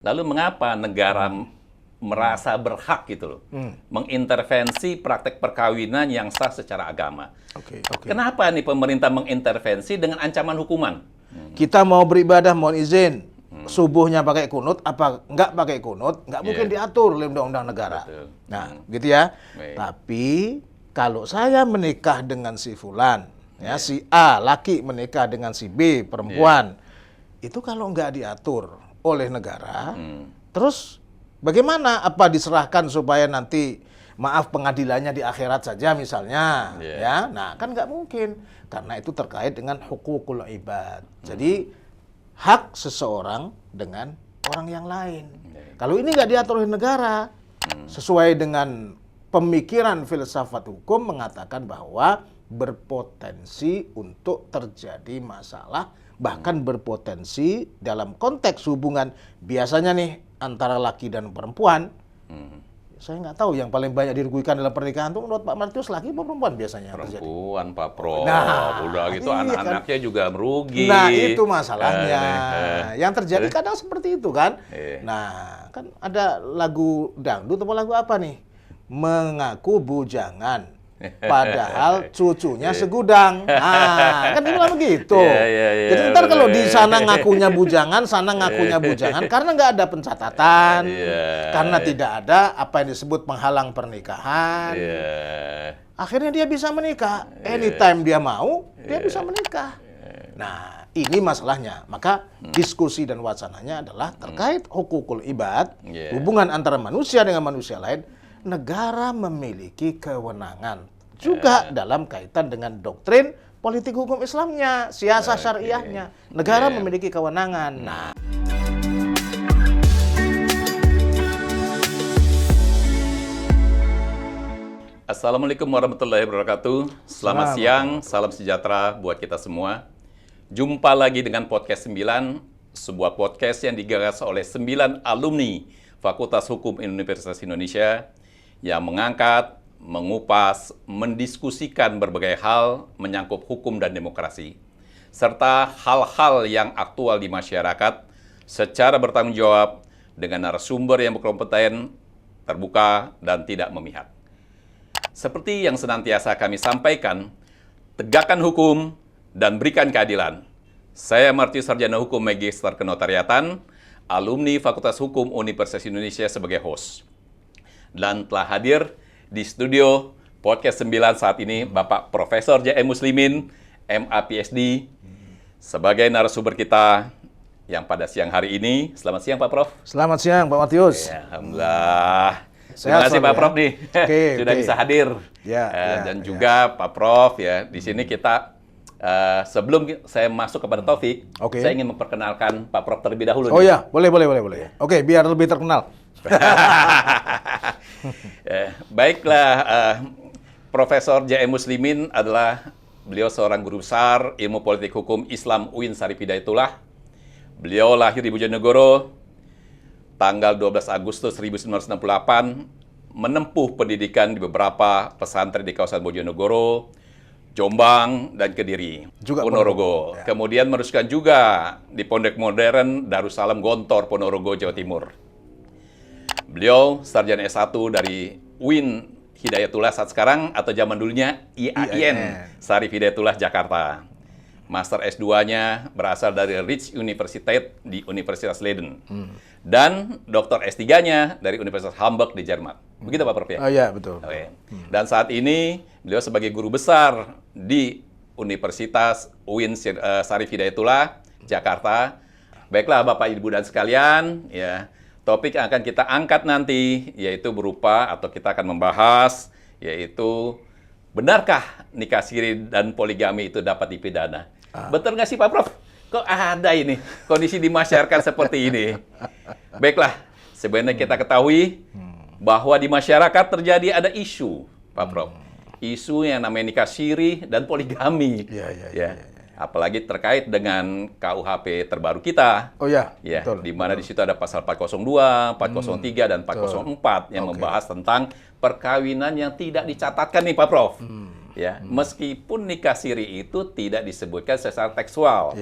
Lalu mengapa negara merasa berhak gitu loh mengintervensi praktek perkawinan yang sah secara agama? Oke. Kenapa nih pemerintah mengintervensi dengan ancaman hukuman? Kita mau beribadah, mohon izin. Subuhnya pakai kunut, apa nggak pakai kunut, nggak mungkin diatur oleh undang-undang negara. Betul. Nah, gitu ya. Baik. Tapi kalau saya menikah dengan si Fulan, ya si A laki menikah dengan si B perempuan, itu kalau nggak diatur oleh negara, terus bagaimana? Apa diserahkan supaya nanti maaf pengadilannya di akhirat saja misalnya, ya? Nah, kan nggak mungkin karena itu terkait dengan hukukul ibad. Jadi hak seseorang dengan orang yang lain. Kalau ini nggak diatur oleh negara, sesuai dengan pemikiran filsafat hukum mengatakan bahwa berpotensi untuk terjadi masalah, bahkan berpotensi dalam konteks hubungan biasanya nih antara laki dan perempuan. Saya nggak tahu yang paling banyak dirugikan dalam pernikahan itu menurut Pak Martius laki atau perempuan biasanya yang terjadi? Perempuan, Pak Prof. Nah, Udah gitu iya anak-anaknya juga merugi. Nah, itu masalahnya. Yang terjadi kadang seperti itu kan. Nah, kan ada lagu dangdut atau lagu apa nih? Mengaku bujangan. Padahal cucunya segudang. Nah, kan dibilang begitu. Jadi ntar kalau di sana ngakunya bujangan, sana ngakunya bujangan, karena nggak ada pencatatan, karena tidak ada apa yang disebut penghalang pernikahan. Akhirnya dia bisa menikah. Anytime dia mau, dia bisa menikah. Nah, ini masalahnya. Maka diskusi dan wacananya adalah terkait hukukul ibad, hubungan antara manusia dengan manusia lain. Negara memiliki kewenangan juga dalam kaitan dengan doktrin politik hukum Islamnya, siasah syariahnya. Negara memiliki kewenangan. Nah, Assalamualaikum warahmatullahi wabarakatuh. Selamat siang, salam sejahtera buat kita semua. Jumpa lagi dengan Podcast 9, sebuah podcast yang digagas oleh 9 alumni Fakultas Hukum Universitas Indonesia yang mengangkat, mengupas, mendiskusikan berbagai hal menyangkut hukum dan demokrasi, serta hal-hal yang aktual di masyarakat secara bertanggung jawab dengan narasumber yang berkompeten, terbuka, dan tidak memihak. Seperti yang senantiasa kami sampaikan, tegakkan hukum dan berikan keadilan. Saya Martius Sarjana Hukum Magister Kenotariatan, alumni Fakultas Hukum Universitas Indonesia sebagai host. Dan telah hadir di studio Podcast 9 saat ini Bapak Profesor J.M. Muslimin, MA PhD, sebagai narasumber kita yang pada siang hari ini. Selamat siang Pak Prof. selamat siang Pak Martius. Ya, alhamdulillah. Terima Sehat kasih selalu Pak ya. Prof nih sudah bisa hadir. Dan juga Pak Prof ya. Di sini kita sebelum saya masuk kepada Taufik, saya ingin memperkenalkan Pak Prof terlebih dahulu. Oh ya, boleh. Oke, biar lebih terkenal. Baiklah, Profesor J.M. Muslimin adalah beliau seorang guru besar ilmu politik hukum Islam UIN Syarif Hidayatullah. Beliau lahir di Bojonegoro tanggal 12 Agustus 1968, menempuh pendidikan di beberapa pesantren di kawasan Bojonegoro, Jombang, dan Kediri, juga Ponorogo. Kemudian meneruskan juga di Pondok Modern Darussalam Gontor, Ponorogo, Jawa Timur. Beliau sarjana S1 dari UIN Hidayatullah saat sekarang, atau zaman dulunya IAIN, Syarif Hidayatullah, Jakarta. Master S2-nya berasal dari Rijks Universiteit di Universitas Leiden. Dan Dr. S3-nya dari Universitas Hamburg di Jerman. Begitu Pak Prof ya? Oh iya, betul. Dan saat ini beliau sebagai guru besar di Universitas UIN Syarif Hidayatullah, Jakarta. Baiklah Bapak Ibu dan sekalian, ya, topik yang akan kita angkat nanti yaitu berupa, atau kita akan membahas, yaitu benarkah nikah siri dan poligami itu dapat dipidana? Betul nggak sih Pak Prof? Kok ada ini kondisi di masyarakat seperti ini? Baiklah, sebenarnya kita ketahui bahwa di masyarakat terjadi ada isu, Pak Prof. Isu yang namanya nikah siri dan poligami. Apalagi terkait dengan KUHP terbaru kita. Oh ya, betul. Di mana di situ ada pasal 402, 403, dan 404 yang membahas tentang perkawinan yang tidak dicatatkan nih Pak Prof. Meskipun nikah siri itu tidak disebutkan secara tekstual,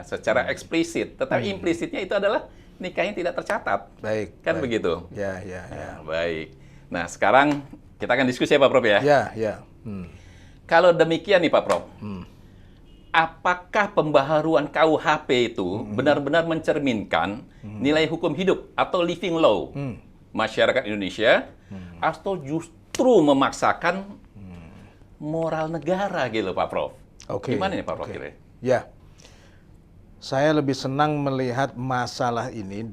secara eksplisit, tetapi implisitnya itu adalah nikahnya tidak tercatat. Baik. Kan baik. begitu? Ya, ya, ya. Nah, baik. Nah, sekarang kita akan diskusi ya Pak Prof ya. Ya, ya. Kalau demikian nih Pak Prof, apakah pembaharuan KUHP itu benar-benar mencerminkan nilai hukum hidup atau living law masyarakat Indonesia, atau justru memaksakan moral negara gitu Pak Prof? Oke. Gimana nih Pak Prof oke. kira? Ya. Saya lebih senang melihat masalah ini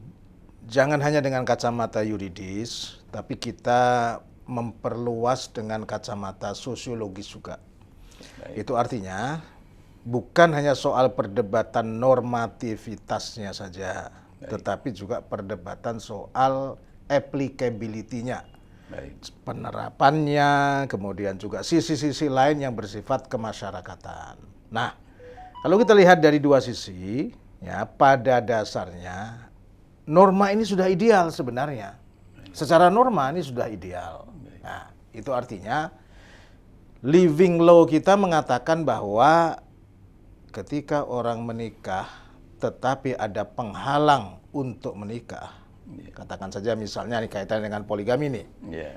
jangan hanya dengan kacamata yuridis, tapi kita memperluas dengan kacamata sosiologis juga. Baik. Itu artinya bukan hanya soal perdebatan normativitasnya saja, tetapi juga perdebatan soal applicability-nya, Baik. penerapannya, kemudian juga sisi-sisi lain yang bersifat kemasyarakatan. Nah, kalau kita lihat dari dua sisi, ya pada dasarnya norma ini sudah ideal sebenarnya. Secara norma ini sudah ideal. Nah, itu artinya living law kita mengatakan bahwa ketika orang menikah tetapi ada penghalang untuk menikah, katakan saja misalnya nih kaitan dengan poligami nih, Yeah.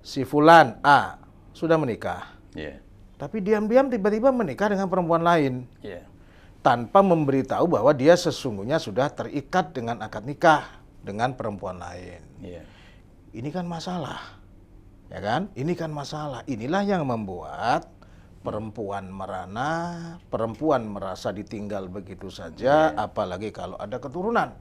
si fulan A sudah menikah, Yeah. tapi diam-diam tiba-tiba menikah dengan perempuan lain Yeah. tanpa memberitahu bahwa dia sesungguhnya sudah terikat dengan akad nikah dengan perempuan lain. Yeah. Ini kan masalah, ya kan? Ini kan masalah. Inilah yang membuat perempuan merana, perempuan merasa ditinggal begitu saja, apalagi kalau ada keturunan.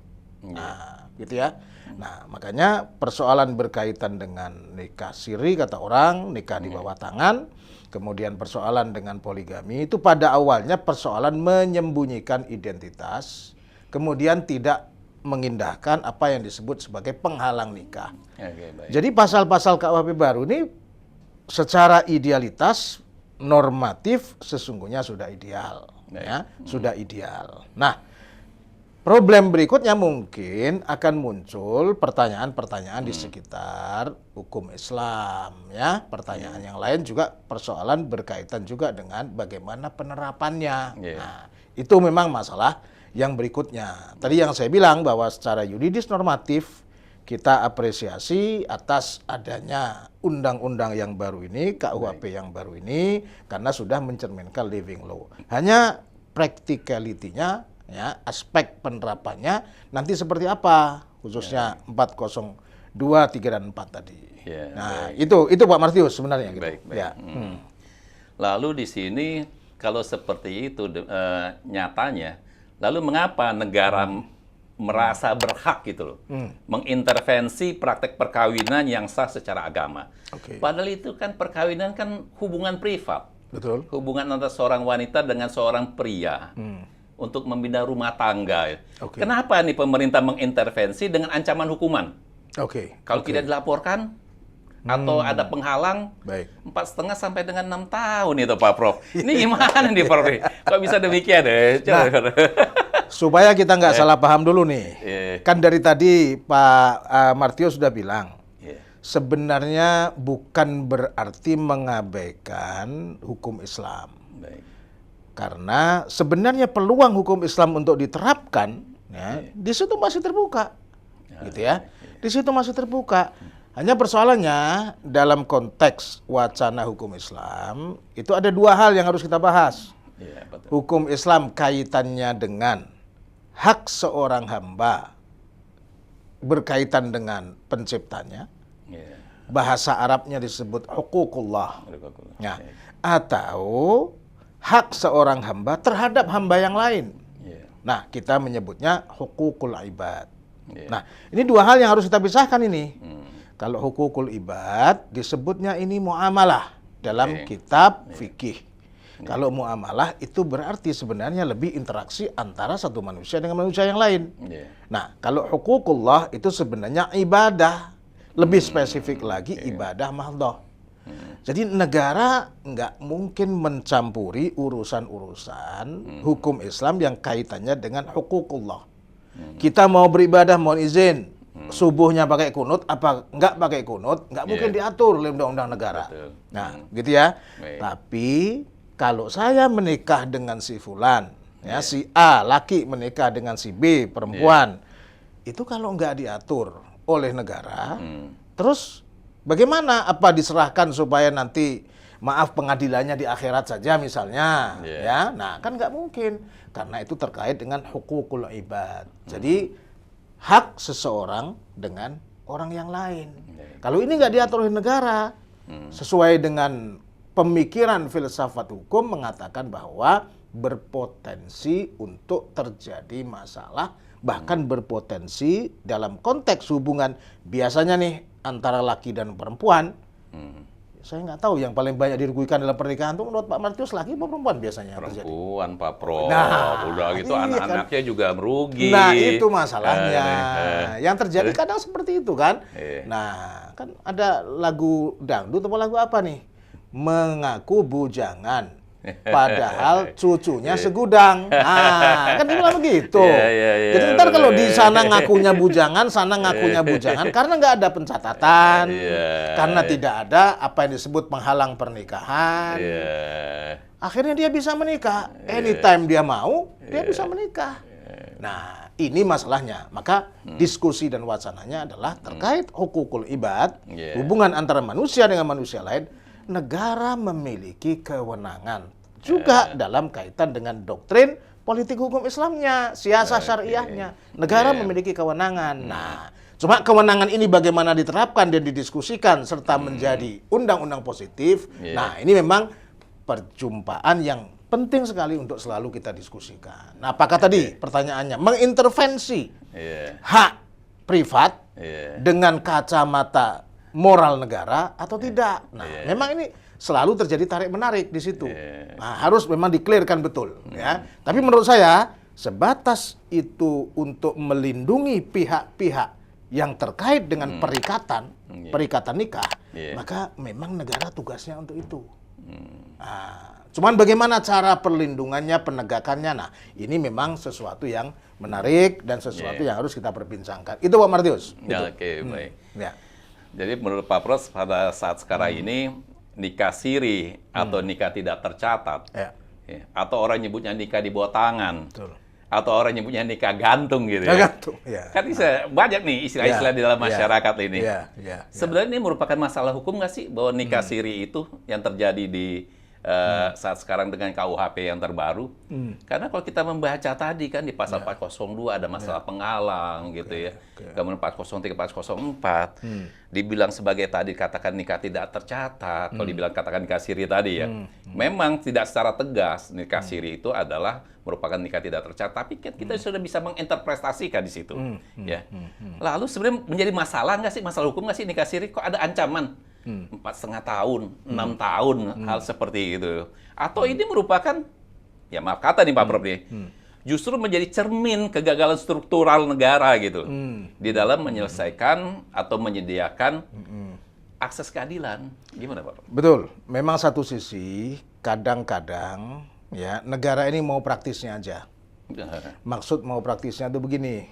Nah, gitu ya. Nah, makanya persoalan berkaitan dengan nikah siri, kata orang, nikah di bawah tangan, kemudian persoalan dengan poligami, itu pada awalnya persoalan menyembunyikan identitas, kemudian tidak mengindahkan apa yang disebut sebagai penghalang nikah. Oke, baik. Jadi pasal-pasal KUHP baru ini secara idealitas normatif sesungguhnya sudah ideal, ya, sudah ideal. Nah, problem berikutnya mungkin akan muncul pertanyaan-pertanyaan di sekitar hukum Islam, ya. Pertanyaan yang lain juga persoalan berkaitan juga dengan bagaimana penerapannya. Nah, itu memang masalah yang berikutnya. Tadi yang saya bilang bahwa secara yuridis normatif kita apresiasi atas adanya undang-undang yang baru ini, KUHP yang baru ini, karena sudah mencerminkan living law. Hanya practicality-nya, ya, aspek penerapannya nanti seperti apa, khususnya 402, 3 dan 4 tadi. Ya, nah, itu Pak Martius sebenarnya gitu. Baik, baik. Ya. Lalu di sini kalau seperti itu nyatanya, lalu mengapa negara merasa berhak gitu loh mengintervensi praktek perkawinan yang sah secara agama? Oke. Padahal itu kan perkawinan kan hubungan privat. Betul. Hubungan antara seorang wanita dengan seorang pria untuk membina rumah tangga. Oke. Kenapa nih pemerintah mengintervensi dengan ancaman hukuman? Oke. Kalau tidak dilaporkan atau ada penghalang, Baik. 4,5 sampai dengan 6 tahun itu Pak Prof. Ini gimana nih Prof? Kok bisa demikian ya? Supaya kita nggak salah paham dulu nih. Iya. Kan dari tadi Pak Martius sudah bilang, Iya. sebenarnya bukan berarti mengabaikan hukum Islam. Baik. Karena sebenarnya peluang hukum Islam untuk diterapkan, ya, di situ masih terbuka. Gitu ya. Di situ masih terbuka. Hanya persoalannya dalam konteks wacana hukum Islam, itu ada dua hal yang harus kita bahas. Iya, betul. Hukum Islam kaitannya dengan hak seorang hamba berkaitan dengan penciptanya. Iya. Bahasa Arabnya disebut huququllah. Ya. Iya. Atau hak seorang hamba terhadap hamba yang lain. Iya. Nah, kita menyebutnya huququl ibad. Iya. Nah, ini dua hal yang harus kita pisahkan ini. Kalau huququl ibad disebutnya ini muamalah dalam kitab fikih. Kalau muamalah itu berarti sebenarnya lebih interaksi antara satu manusia dengan manusia yang lain. Iya. Nah, kalau huququllah itu sebenarnya ibadah. Lebih spesifik lagi ibadah mahdhah. Jadi negara nggak mungkin mencampuri urusan-urusan hukum Islam yang kaitannya dengan huququllah. Kita mau beribadah, mohon izin. Subuhnya pakai kunut, apa nggak pakai kunut, nggak mungkin diatur oleh undang-undang negara. Betul. Nah, gitu ya. Baik. Tapi kalau saya menikah dengan si fulan, ya si A laki menikah dengan si B perempuan, itu kalau nggak diatur oleh negara, terus bagaimana? Apa diserahkan supaya nanti maaf pengadilannya di akhirat saja misalnya, ya? Nah kan nggak mungkin karena itu terkait dengan hukukul ibad. Jadi hak seseorang dengan orang yang lain. Kalau ini nggak diatur oleh negara, sesuai dengan pemikiran filsafat hukum mengatakan bahwa berpotensi untuk terjadi masalah, bahkan berpotensi dalam konteks hubungan biasanya nih antara laki dan perempuan. Saya nggak tahu yang paling banyak dirugikan dalam pernikahan itu menurut Pak Martius laki atau perempuan biasanya yang terjadi? Perempuan, Pak Prof. Nah, udah gitu iya anak-anaknya juga merugi. Nah, itu masalahnya. Yang terjadi kadang seperti itu kan. Nah, kan ada lagu dangdut atau lagu apa nih? Mengaku bujangan. Padahal cucunya segudang. Nah, kan dibilang begitu. Jadi ntar kalau di sana ngakunya bujangan, sana ngakunya bujangan, karena nggak ada pencatatan, karena tidak ada apa yang disebut penghalang pernikahan. Akhirnya dia bisa menikah. Anytime dia mau, dia bisa menikah. Nah, ini masalahnya. Maka diskusi dan wacananya adalah terkait hukukul ibad, hubungan antara manusia dengan manusia lain. Negara memiliki kewenangan juga dalam kaitan dengan doktrin politik hukum Islamnya, siasah syariahnya. Negara memiliki kewenangan. Nah, cuma kewenangan ini bagaimana diterapkan dan didiskusikan serta menjadi undang-undang positif. Nah, ini memang perjumpaan yang penting sekali untuk selalu kita diskusikan. Nah, apakah tadi pertanyaannya mengintervensi hak privat dengan kacamata moral negara atau tidak? Nah, memang ini selalu terjadi tarik-menarik di situ. Nah, harus memang di-clear-kan betul. Ya. Tapi menurut saya, sebatas itu untuk melindungi pihak-pihak yang terkait dengan perikatan nikah, maka memang negara tugasnya untuk itu. Nah, cuman bagaimana cara perlindungannya, penegakannya, nah ini memang sesuatu yang menarik dan sesuatu yang harus kita perbincangkan. Itu Pak Martius. Oke, baik. Ya. Jadi menurut Pak Pros pada saat sekarang ini nikah siri atau nikah tidak tercatat, atau orang nyebutnya nikah di bawah tangan, atau orang nyebutnya nikah gantung gitu ya. Gantung, Kan bisa banyak nih istilah-istilah di dalam masyarakat ini. Sebenarnya ini merupakan masalah hukum nggak sih bahwa nikah siri itu yang terjadi di saat sekarang dengan KUHP yang terbaru? Karena kalau kita membaca tadi kan di pasal 402 ada masalah penghalang gitu ya. Kemudian 403, 404 dibilang sebagai tadi katakan nikah tidak tercatat. Kalau dibilang katakan nikah siri tadi ya. Memang tidak secara tegas nikah siri itu adalah merupakan nikah tidak tercatat, tapi kita sudah bisa menginterpretasikan di situ. Ya. Lalu sebenarnya menjadi masalah nggak sih, masalah hukum nggak sih nikah siri? Kok ada ancaman 4,5 tahun, 6 tahun, hal seperti itu. Atau ini merupakan, ya maaf kata nih Pak Prof nih, justru menjadi cermin kegagalan struktural negara gitu di dalam menyelesaikan atau menyediakan akses keadilan. Gimana Pak Prof? Betul. Memang satu sisi kadang-kadang ya negara ini mau praktisnya aja. Maksud mau praktisnya itu begini.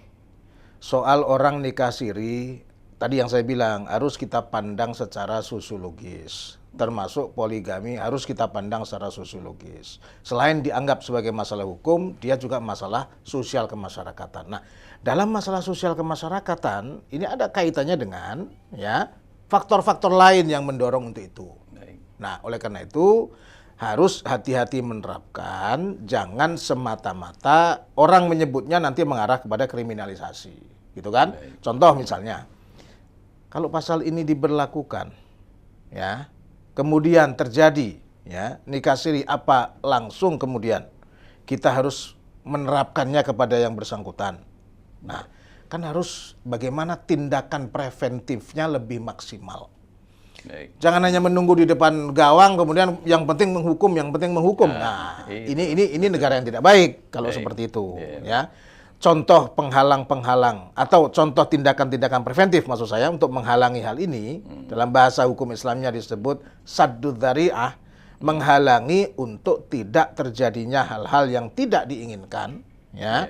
Soal orang nikah siri, tadi yang saya bilang harus kita pandang secara sosiologis. Termasuk poligami harus kita pandang secara sosiologis. Selain dianggap sebagai masalah hukum, dia juga masalah sosial kemasyarakatan. Nah, dalam masalah sosial kemasyarakatan ini ada kaitannya dengan ya faktor-faktor lain yang mendorong untuk itu. Nah, oleh karena itu harus hati-hati menerapkan, jangan semata-mata orang menyebutnya nanti mengarah kepada kriminalisasi, gitu kan? Contoh misalnya, kalau pasal ini diberlakukan, ya, kemudian terjadi, ya, nikah siri, apa langsung kemudian kita harus menerapkannya kepada yang bersangkutan. Nah, kan harus bagaimana tindakan preventifnya lebih maksimal. Jangan hanya menunggu di depan gawang, kemudian yang penting menghukum, yang penting menghukum. Nah, ini negara yang tidak baik kalau seperti itu, ya. Contoh penghalang-penghalang atau contoh tindakan-tindakan preventif maksud saya untuk menghalangi hal ini dalam bahasa hukum Islamnya disebut saddud dzari'ah, menghalangi untuk tidak terjadinya hal-hal yang tidak diinginkan, ya.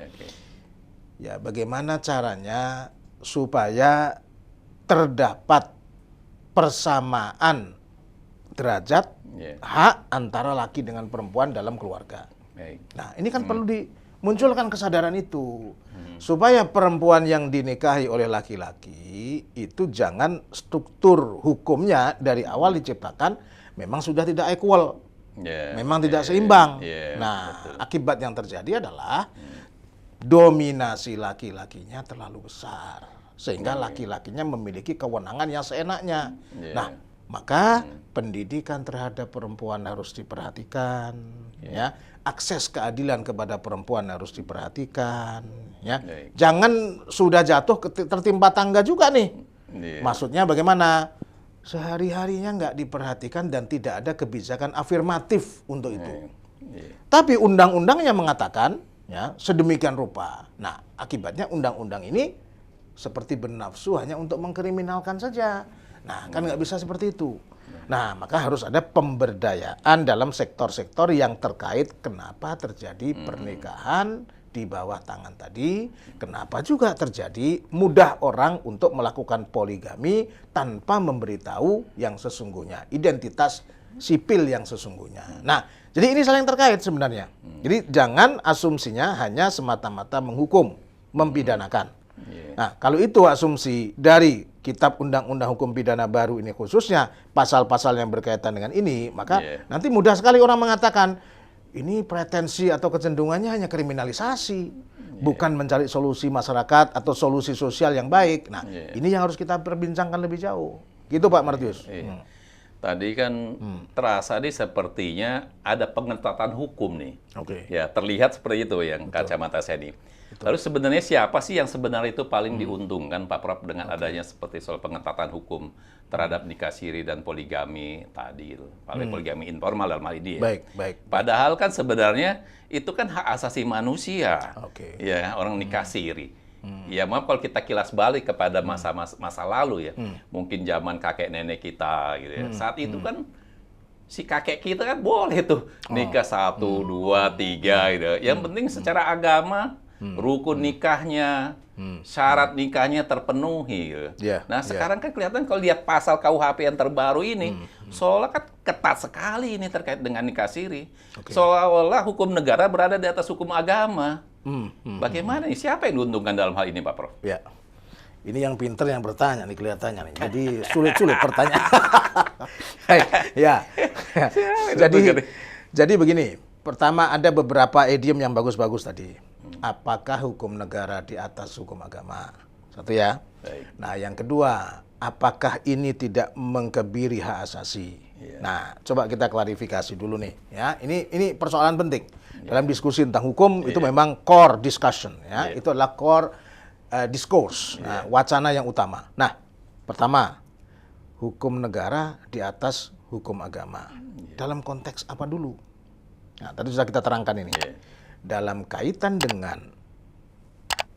Ya, bagaimana caranya supaya terdapat persamaan derajat hak antara laki dengan perempuan dalam keluarga. Nah, ini kan perlu dimunculkan kesadaran itu. supaya perempuan yang dinikahi oleh laki-laki itu jangan struktur hukumnya dari awal diciptakan memang sudah tidak equal, memang tidak seimbang. Akibat yang terjadi adalah dominasi laki-lakinya terlalu besar, sehingga laki-lakinya memiliki kewenangan yang seenaknya. Nah, maka pendidikan terhadap perempuan harus diperhatikan, ya. Akses keadilan kepada perempuan harus diperhatikan, ya. Jangan sudah jatuh tertimpa tangga juga nih. Maksudnya bagaimana? Sehari-harinya nggak diperhatikan dan tidak ada kebijakan afirmatif untuk itu. Tapi undang-undangnya mengatakan, ya, sedemikian rupa. Nah, akibatnya undang-undang ini seperti bernafsu hanya untuk mengkriminalkan saja. Nah, kan nggak bisa seperti itu. Nah, maka harus ada pemberdayaan dalam sektor-sektor yang terkait kenapa terjadi pernikahan di bawah tangan tadi, kenapa juga terjadi mudah orang untuk melakukan poligami tanpa memberitahu yang sesungguhnya, identitas sipil yang sesungguhnya. Nah, jadi ini saling terkait sebenarnya. Jadi jangan asumsinya hanya semata-mata menghukum, mempidanakan. Nah, kalau itu asumsi dari Kitab Undang-Undang Hukum Pidana baru ini khususnya pasal-pasal yang berkaitan dengan ini, maka nanti mudah sekali orang mengatakan ini pretensi atau kecenderungannya hanya kriminalisasi, bukan mencari solusi masyarakat atau solusi sosial yang baik. Nah, ini yang harus kita perbincangkan lebih jauh. Gitu Pak Martius. Tadi kan terasa nih sepertinya ada pengetatan hukum nih. Ya, terlihat seperti itu yang kacamata saya nih. Lalu sebenarnya siapa sih yang sebenarnya itu paling diuntungkan Pak Prof dengan adanya seperti soal pengetatan hukum terhadap nikah siri dan poligami tadi itu. Paling poligami informal dalam hal ini ya. Padahal kan sebenarnya itu kan hak asasi manusia. Ya, orang nikah siri. Ya maaf kalau kita kilas balik kepada masa lalu ya. Mungkin zaman kakek nenek kita gitu ya. Saat itu kan si kakek kita kan boleh tuh nikah 1, 2, 3 gitu. Yang penting secara agama rukun nikahnya, syarat nikahnya terpenuhi. Nah, sekarang kan kelihatan kalau lihat pasal KUHP yang terbaru ini, seolah kan ketat sekali ini terkait dengan nikah siri. Seolah-olah hukum negara berada di atas hukum agama. Bagaimana nih? Siapa yang diuntungkan dalam hal ini, Pak Prof? Ya, ini yang pinter yang bertanya nih kelihatannya nih. Jadi sulit pertanyaan. Jadi begini. Pertama ada beberapa idiom yang bagus-bagus tadi. Apakah hukum negara di atas hukum agama? Satu ya. Nah, yang kedua, apakah ini tidak mengkebiri hak asasi? Nah, coba kita klarifikasi dulu nih, ya. Ini persoalan penting dalam diskusi tentang hukum. Itu memang core discussion, ya. Itu adalah core discourse, nah, wacana yang utama. Nah, pertama, hukum negara di atas hukum agama. Dalam konteks apa dulu? Nah, tadi sudah kita terangkan ini. Dalam kaitan dengan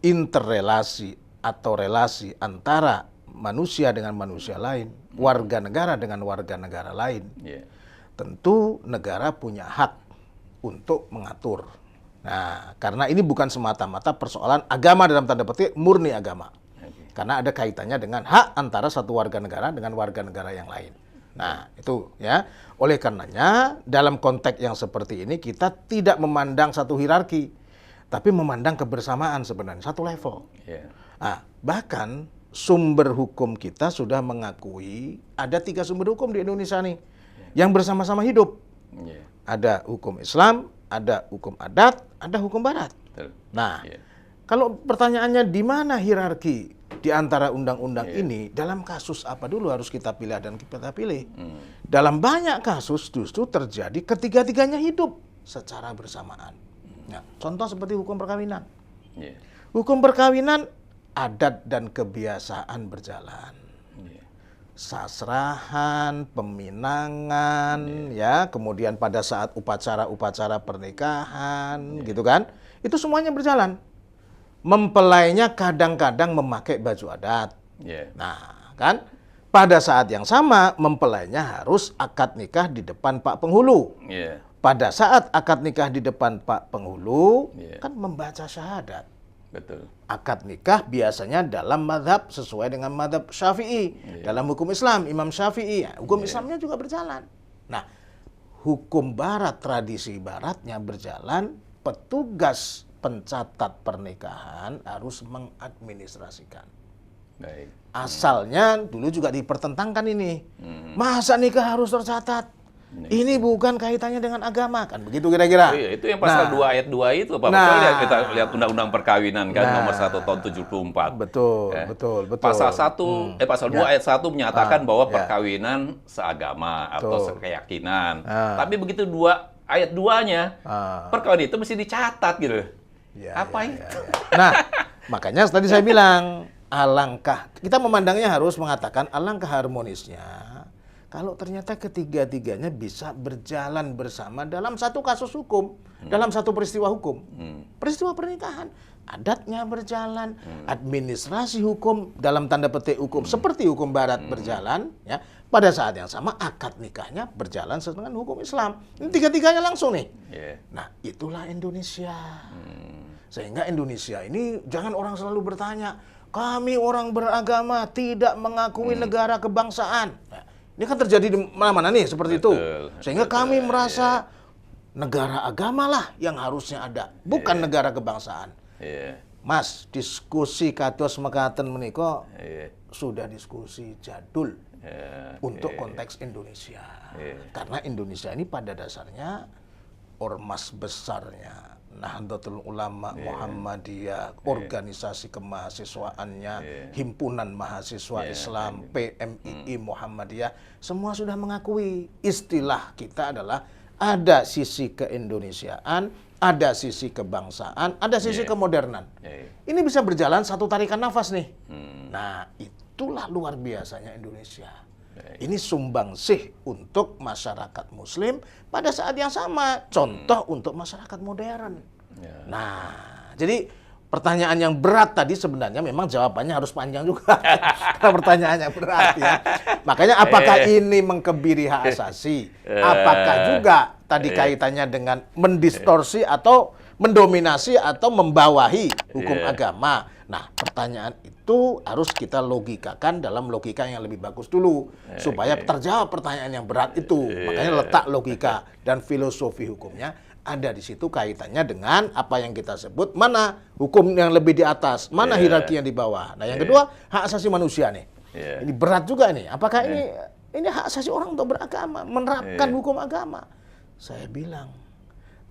interrelasi atau relasi antara manusia dengan manusia lain, warga negara dengan warga negara lain, tentu negara punya hak untuk mengatur. Nah, karena ini bukan semata-mata persoalan agama dalam tanda petik murni agama. Karena ada kaitannya dengan hak antara satu warga negara dengan warga negara yang lain. Nah, itu ya. Oleh karenanya, dalam konteks yang seperti ini kita tidak memandang satu hierarki, tapi memandang kebersamaan sebenarnya, satu level. Nah, bahkan sumber hukum kita sudah mengakui ada 3 sumber hukum di Indonesia nih, yang bersama-sama hidup. Ada hukum Islam, ada hukum adat, ada hukum barat. Nah, kalau pertanyaannya di mana hierarki di antara undang-undang ini, dalam kasus apa dulu harus kita pilih dan kita pilih? Dalam banyak kasus justru terjadi ketiga-tiganya hidup secara bersamaan. Nah, contoh seperti hukum perkawinan. Hukum perkawinan, adat dan kebiasaan berjalan. Sasrahan, peminangan, ya, kemudian pada saat upacara-upacara pernikahan, gitu kan? Itu semuanya berjalan. Mempelainya kadang-kadang memakai baju adat. Nah, kan? Pada saat yang sama, mempelainya harus akad nikah di depan Pak Penghulu. Pada saat akad nikah di depan Pak Penghulu, kan membaca syahadat. Akad nikah biasanya dalam madhab sesuai dengan madhab Syafi'i. Dalam hukum Islam, Imam Syafi'i. Hukum Islamnya juga berjalan. Nah, hukum barat, tradisi baratnya berjalan, petugas pencatat pernikahan harus mengadministrasikan. Baik. Asalnya dulu juga dipertentangkan ini. Masa nikah harus tercatat? Ini bukan kaitannya dengan agama, kan begitu kira-kira. Iya, itu yang pasal 2 ayat 2 itu, Pak. Kita lihat Undang-Undang Perkawinan kan nomor 1 tahun 74. Betul. Pasal 2 ayat 1 menyatakan bahwa perkawinan seagama atau sekeyakinan. Tapi begitu ayat 2-nya, perkawinan itu mesti dicatat gitu. Apa itu? Nah, makanya tadi saya bilang, alangkah kita memandangnya harus mengatakan alangkah harmonisnya kalau ternyata ketiga-tiganya bisa berjalan bersama dalam satu kasus hukum, dalam satu peristiwa hukum. Peristiwa pernikahan, adatnya berjalan, administrasi hukum dalam tanda petik hukum seperti hukum barat berjalan, ya. Pada saat yang sama akad nikahnya berjalan sesuai dengan hukum Islam. Ini tiga-tiganya langsung nih. Nah, itulah Indonesia. Sehingga Indonesia ini jangan orang selalu bertanya, kami orang beragama tidak mengakui negara kebangsaan. Nah, ini kan terjadi di mana-mana nih seperti itu. Sehingga kami merasa negara agama lah yang harusnya ada, bukan negara kebangsaan. Mas, diskusi kados mekaten menika sudah diskusi jadul untuk konteks Indonesia. Karena Indonesia ini pada dasarnya ormas besarnya Nahdlatul Ulama Muhammadiyah, organisasi kemahasiswaannya, Himpunan Mahasiswa Islam, PMII Muhammadiyah, semua sudah mengakui istilah kita adalah ada sisi keindonesiaan, ada sisi kebangsaan, ada sisi kemodernan. Ini bisa berjalan satu tarikan nafas nih. Nah, itulah luar biasanya Indonesia. Ini sumbangsih untuk masyarakat Muslim pada saat yang sama. Contoh untuk masyarakat modern. Nah, jadi pertanyaan yang berat tadi sebenarnya memang jawabannya harus panjang juga. Karena pertanyaan yang berat ya. Makanya apakah ini mengkebiri hak asasi? Apakah juga tadi kaitannya dengan mendistorsi atau mendominasi atau membawahi hukum agama? Nah, pertanyaan itu harus kita logikakan dalam logika yang lebih bagus dulu supaya terjawab pertanyaan yang berat itu. Makanya letak logika dan filosofi hukumnya ada di situ kaitannya dengan apa yang kita sebut mana hukum yang lebih di atas, mana hierarki yang di bawah. Nah, yang kedua hak asasi manusia nih. Ini berat juga nih. Apakah ini hak asasi orang untuk beragama, menerapkan hukum agama? Saya bilang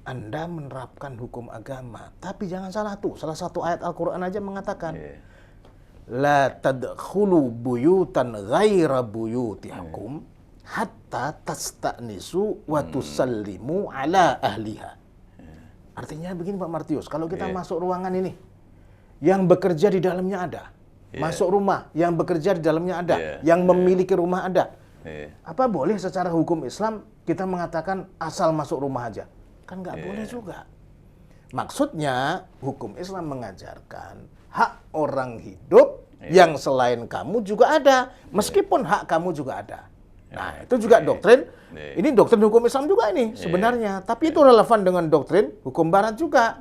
Anda menerapkan hukum agama, tapi jangan salah tuh. Salah satu ayat Al-Quran aja mengatakan, la tadkhulu buyutan ghaira buyutihakum hatta tasta'nisu wa tusallimu ala ahliha. Artinya begini Pak Martius, kalau kita masuk ruangan ini, yang bekerja di dalamnya ada. Masuk rumah, yang bekerja di dalamnya ada. Yang memiliki rumah ada. Apa boleh secara hukum Islam kita mengatakan asal masuk rumah aja? Kan nggak boleh juga. Maksudnya hukum Islam mengajarkan hak orang hidup yang selain kamu juga ada, meskipun hak kamu juga ada. Nah, itu juga doktrin. Ini doktrin hukum Islam juga ini sebenarnya, tapi itu relevan dengan doktrin hukum Barat juga.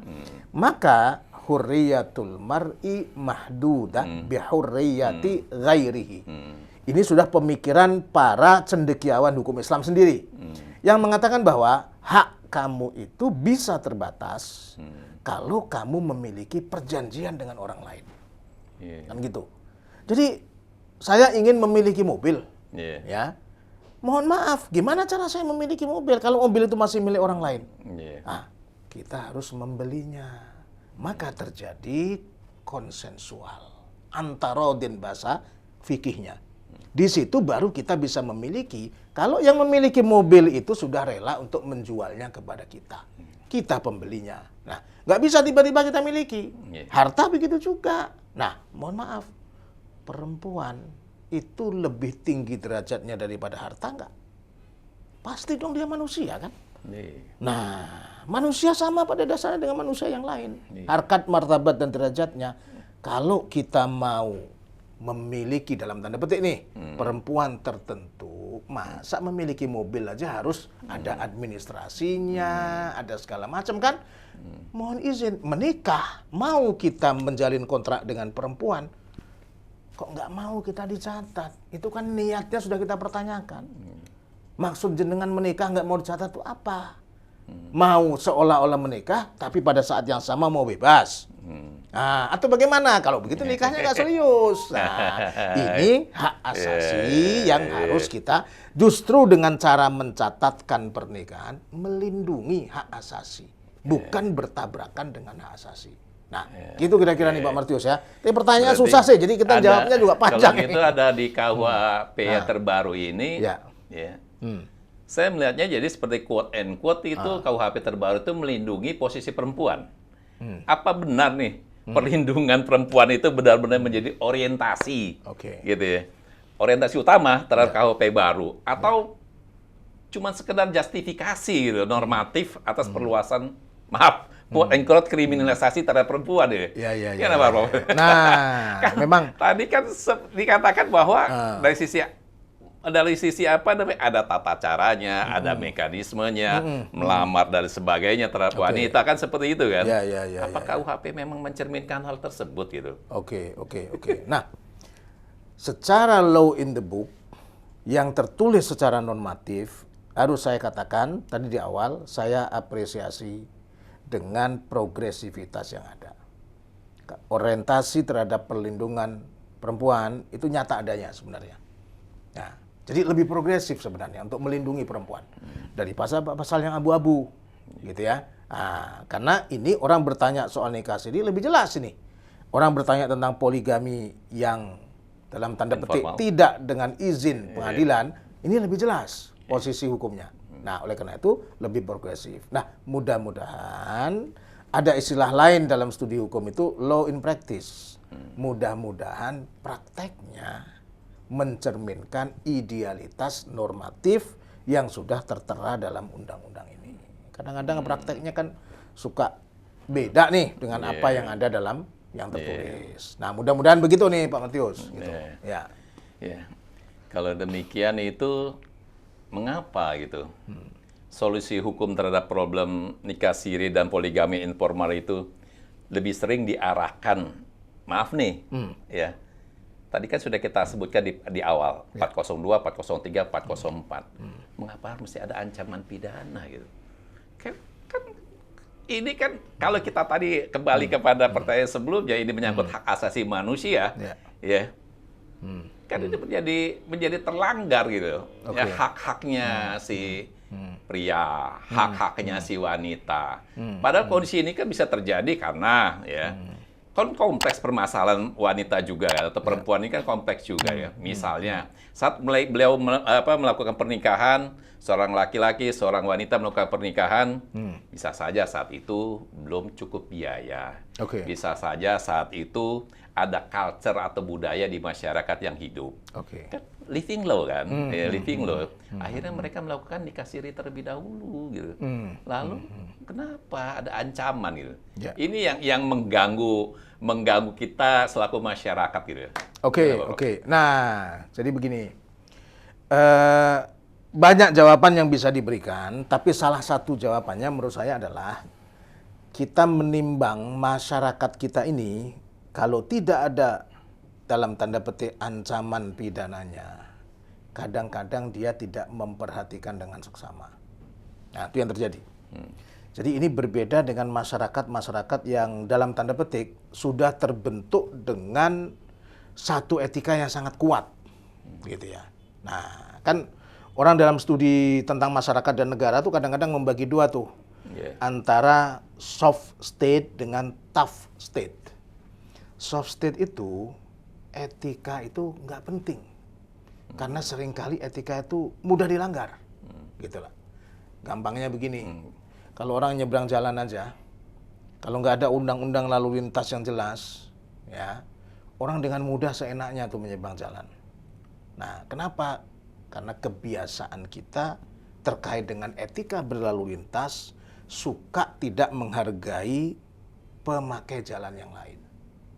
Maka hurriyatul mar'i mahdudah bihurriyati ghairihi. Ini sudah pemikiran para cendekiawan hukum Islam sendiri yang mengatakan bahwa hak kamu itu bisa terbatas kalau kamu memiliki perjanjian dengan orang lain. Kan gitu. Jadi saya ingin memiliki mobil, ya. Mohon maaf, gimana cara saya memiliki mobil kalau mobil itu masih milik orang lain? Ah, kita harus membelinya. Maka terjadi konsensual antarodin bahasa fikihnya. Di situ baru kita bisa memiliki, kalau yang memiliki mobil itu sudah rela untuk menjualnya kepada kita. Kita pembelinya. Nah, nggak bisa tiba-tiba kita miliki. Harta begitu juga. Nah, mohon maaf, perempuan itu lebih tinggi derajatnya daripada harta nggak? Pasti dong dia manusia kan? Nah, manusia sama pada dasarnya dengan manusia yang lain. Harkat, martabat, dan derajatnya. Kalau kita mau memiliki dalam tanda petik nih perempuan tertentu, masa memiliki mobil aja harus ada administrasinya, ada segala macam kan? Mohon izin, menikah, mau kita menjalin kontrak dengan perempuan, kok nggak mau kita dicatat? Itu kan niatnya sudah kita pertanyakan. Maksud jenengan menikah nggak mau dicatat itu apa? mau seolah-olah menikah, tapi pada saat yang sama mau bebas. Nah, atau bagaimana? Kalau begitu nikahnya nggak serius. Nah, ini hak asasi yang harus kita justru dengan cara mencatatkan pernikahan melindungi hak asasi, bukan bertabrakan dengan hak asasi. Nah, gitu kira-kira nih Pak Martius ya. Tapi pertanyaan Berarti susah sih, jadi kita jawabnya juga panjang. Kalau itu ada di KUHP yang terbaru ini, Ya. Saya melihatnya jadi seperti quote and quote itu KUHP terbaru itu melindungi posisi perempuan. Apa benar nih perlindungan perempuan itu benar-benar menjadi orientasi, gitu ya? Orientasi utama terhadap KUHP baru, atau cuma sekedar justifikasi gitu, normatif atas perluasan, maaf, quote and quote kriminalisasi terhadap perempuan ya? Kenapa, Prof? Nah, Kan memang tadi kan dikatakan bahwa dari sisi apa namanya, ada tata caranya, ada mekanismenya, melamar dan sebagainya terhadap wanita kan seperti itu kan? Apakah KUHP memang mencerminkan hal tersebut gitu? Oke. Nah, secara law in the book yang tertulis secara normatif, harus saya katakan tadi di awal saya apresiasi dengan progresivitas yang ada. Orientasi terhadap perlindungan perempuan itu nyata adanya sebenarnya. Nah, jadi lebih progresif sebenarnya untuk melindungi perempuan dari pasal-pasal yang abu-abu, gitu ya. Nah, karena ini orang bertanya soal nikah siri lebih jelas ini. Orang bertanya tentang poligami yang dalam tanda petik tidak dengan izin pengadilan, ini lebih jelas posisi hukumnya. Nah, oleh karena itu lebih progresif. Nah, mudah-mudahan ada istilah lain dalam studi hukum itu law in practice. Mudah-mudahan prakteknya mencerminkan idealitas normatif yang sudah tertera dalam undang-undang ini. Kadang-kadang prakteknya kan suka beda nih dengan apa yang ada dalam yang tertulis. Nah, mudah-mudahan begitu nih Pak Martius. Gitu. Kalau demikian itu mengapa gitu? Solusi hukum terhadap problem nikah siri dan poligami informal itu lebih sering diarahkan, maaf nih, ya. Tadi kan sudah kita sebutkan di awal, 402, 403, 404. Mengapa mesti ada ancaman pidana gitu? Kan ini kan kalau kita tadi kembali kepada pertanyaan sebelumnya, ini menyangkut hak asasi manusia, ya. Kan itu menjadi terlanggar gitu. Ya, hak-haknya si pria, hak-haknya si wanita. Padahal kondisi ini kan bisa terjadi karena ya kan kompleks permasalahan wanita juga atau perempuan ini kan kompleks juga ya. Misalnya saat beliau melakukan pernikahan, seorang laki-laki, seorang wanita melakukan pernikahan, bisa saja saat itu belum cukup biaya. Bisa saja saat itu ada culture atau budaya di masyarakat yang hidup. Kan living law kan, living law. Akhirnya mereka melakukan nikah siri terlebih dahulu gitu. Lalu kenapa ada ancaman gitu? Ini yang mengganggu kita selaku masyarakat gitu. Oke. Nah, jadi begini. Banyak jawaban yang bisa diberikan, tapi salah satu jawabannya menurut saya adalah kita menimbang masyarakat kita ini kalau tidak ada dalam tanda petik ancaman pidananya, kadang-kadang dia tidak memperhatikan dengan seksama. Nah, itu yang terjadi. Jadi ini berbeda dengan masyarakat-masyarakat yang dalam tanda petik sudah terbentuk dengan satu etika yang sangat kuat, gitu ya. Nah, kan orang dalam studi tentang masyarakat dan negara tuh kadang-kadang membagi dua tuh, antara soft state dengan tough state. Soft state itu etika itu nggak penting, karena seringkali etika itu mudah dilanggar, gitu lah. Gampangnya begini, kalau orang nyebrang jalan aja, kalau nggak ada undang-undang lalu lintas yang jelas, ya orang dengan mudah seenaknya tuh menyeberang jalan. Nah, kenapa? Karena kebiasaan kita terkait dengan etika berlalu lintas suka tidak menghargai pemakai jalan yang lain.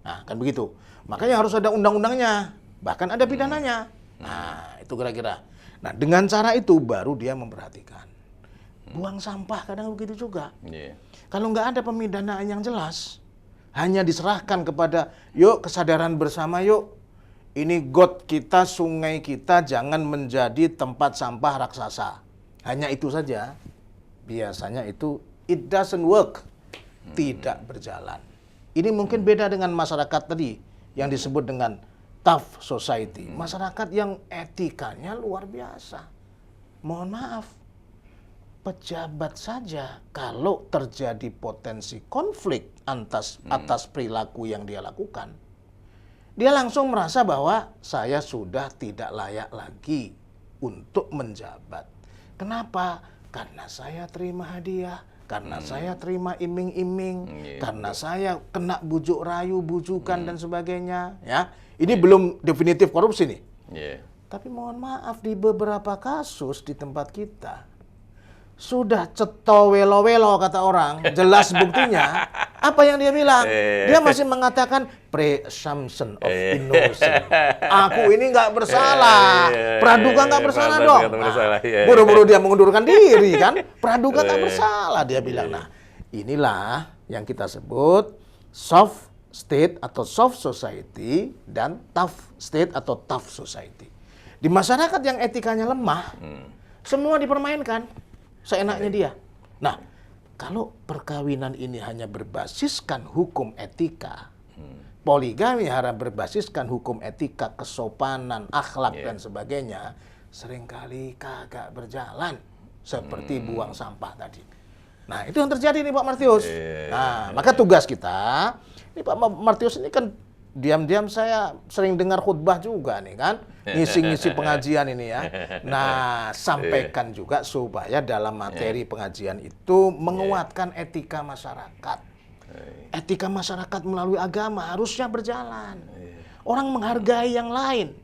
Nah, kan begitu. Makanya harus ada undang-undangnya, bahkan ada pidananya. Nah, itu kira-kira. Nah, dengan cara itu baru dia memperhatikan. Buang sampah kadang begitu juga. Kalau nggak ada pemidanaan yang jelas, hanya diserahkan kepada, yuk kesadaran bersama yuk. Ini got kita, sungai kita jangan menjadi tempat sampah raksasa. Hanya itu saja. biasanya itu it doesn't work, tidak berjalan. Ini mungkin beda dengan masyarakat tadi yang disebut dengan tough society. Masyarakat yang etikanya luar biasa. Mohon maaf, pejabat saja kalau terjadi potensi konflik atas perilaku yang dia lakukan, dia langsung merasa bahwa saya sudah tidak layak lagi untuk menjabat. Kenapa? Karena saya terima hadiah, karena saya terima iming-iming, karena saya kena bujuk rayu, bujukan dan sebagainya. Ya, ini belum definitif korupsi nih. Tapi mohon maaf, di beberapa kasus di tempat kita sudah ceto welo-welo kata orang, jelas buktinya. Apa yang dia bilang? Dia masih mengatakan presumption of innocence. Aku ini nggak bersalah. Praduga nggak bersalah dong. Buru-buru dia mengundurkan diri kan? Praduga nggak bersalah dia bilang. Nah, inilah yang kita sebut soft state atau soft society dan tough state atau tough society. Di masyarakat yang etikanya lemah, semua dipermainkan seenaknya dia. Nah, kalau perkawinan ini hanya berbasiskan hukum etika, poligami harus berbasiskan hukum etika, kesopanan, akhlak dan sebagainya, seringkali kagak berjalan seperti buang sampah tadi. Nah, itu yang terjadi nih Pak Martius. Nah, maka tugas kita, ini Pak Martius ini kan diam-diam saya sering dengar khutbah juga nih kan, ngisi-ngisi pengajian ini ya. Nah, sampaikan juga supaya dalam materi pengajian itu menguatkan etika masyarakat. Etika masyarakat melalui agama harusnya berjalan. Orang menghargai yang lain.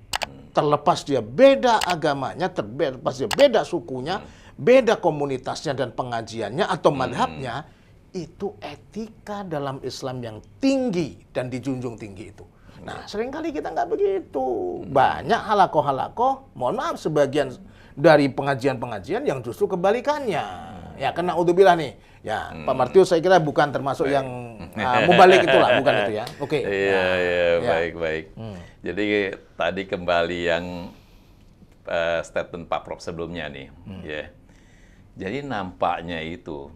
Terlepas dia beda agamanya, terlepas dia beda sukunya, beda komunitasnya dan pengajiannya atau madhabnya, itu etika dalam Islam yang tinggi dan dijunjung tinggi itu. Nah, seringkali kita nggak begitu. Banyak halakoh-halakoh, mohon maaf, sebagian dari pengajian-pengajian yang justru kebalikannya. Ya, kena udzubillah nih. Ya, Pak Martius saya kira bukan termasuk yang mubalik itulah, bukan itu ya. Oke. Baik. Jadi tadi kembali yang statement Pak Prof sebelumnya nih. Jadi nampaknya itu,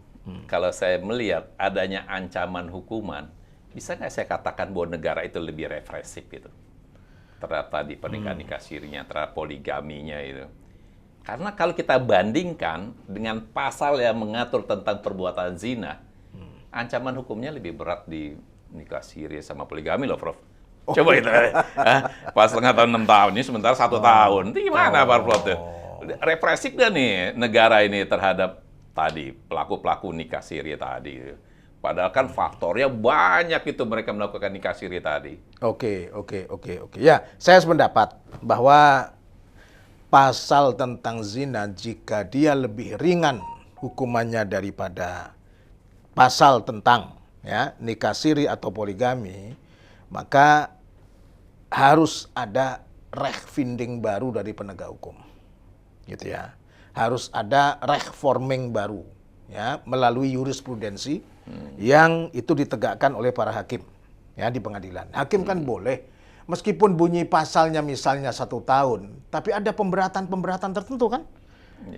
kalau saya melihat adanya ancaman hukuman, bisa nggak saya katakan bahwa negara itu lebih represif gitu terhadap tadi pernikahan nikah sirinya, terhadap poligaminya itu. Karena kalau kita bandingkan dengan pasal yang mengatur tentang perbuatan zina, ancaman hukumnya lebih berat di nikah siri sama poligami loh, Prof. Coba itu, pas setengah tahun 6 tahun ini sementara 1 tahun, itu gimana Pak Prof tuh? Represif nggak nih negara ini terhadap tadi pelaku-pelaku nikah siri tadi. Padahal kan faktornya banyak itu mereka melakukan nikah siri tadi. Oke. Ya, saya sependapat bahwa pasal tentang zina jika dia lebih ringan hukumannya daripada pasal tentang ya nikah siri atau poligami, maka harus ada rechtfinding baru dari penegak hukum. Gitu ya. Harus ada reforming baru ya melalui jurisprudensi yang itu ditegakkan oleh para hakim ya di pengadilan. Hakim kan boleh meskipun bunyi pasalnya misalnya 1 tahun, tapi ada pemberatan tertentu kan.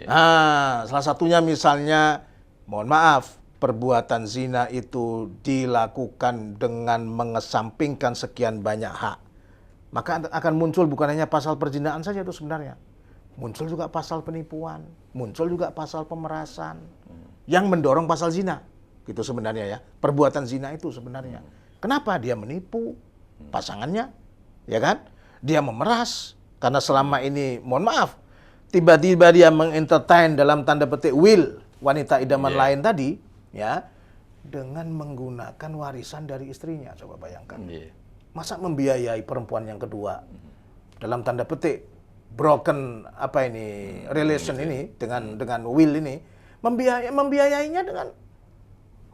Nah, salah satunya misalnya, mohon maaf, perbuatan zina itu dilakukan dengan mengesampingkan sekian banyak hak. Maka akan muncul bukan hanya pasal perzinahan saja itu sebenarnya. Muncul juga pasal penipuan, muncul juga pasal pemerasan yang mendorong pasal zina. Gitu sebenarnya ya. Perbuatan zina itu sebenarnya. Kenapa? Dia menipu pasangannya, ya kan? Dia memeras karena selama ini, mohon maaf, tiba-tiba dia mengentertain dalam tanda petik will wanita idaman lain tadi, ya, dengan menggunakan warisan dari istrinya. Coba bayangkan. Masa membiayai perempuan yang kedua dalam tanda petik broken relation ini dengan will ini, membiayainya dengan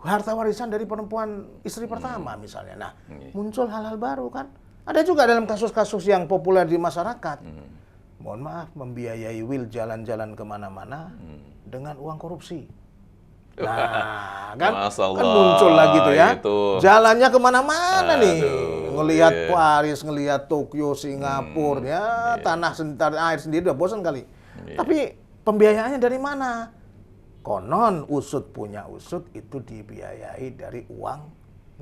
harta warisan dari perempuan istri pertama misalnya. Nah, muncul hal-hal baru kan. Ada juga dalam kasus-kasus yang populer di masyarakat. Mohon maaf, membiayai will jalan-jalan kemana-mana dengan uang korupsi. Nah, kan muncul lagi tuh ya. Jalannya kemana-mana nih. Ngelihat Paris, ngelihat Tokyo, Singapura, ya tanah air sendiri udah bosan kali. Tapi pembiayaannya dari mana? konon usut punya usut itu dibiayai dari uang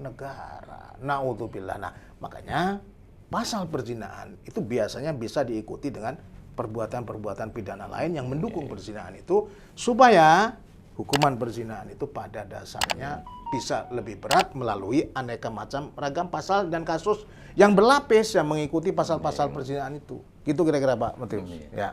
negara. Naudzubillah. Nah, makanya pasal perzinahan itu biasanya bisa diikuti dengan perbuatan-perbuatan pidana lain yang mendukung perzinahan itu, supaya hukuman perzinahan itu pada dasarnya bisa lebih berat melalui aneka macam ragam pasal dan kasus yang berlapis yang mengikuti pasal-pasal perzinahan itu. Gitu kira-kira Pak Matius. Ya.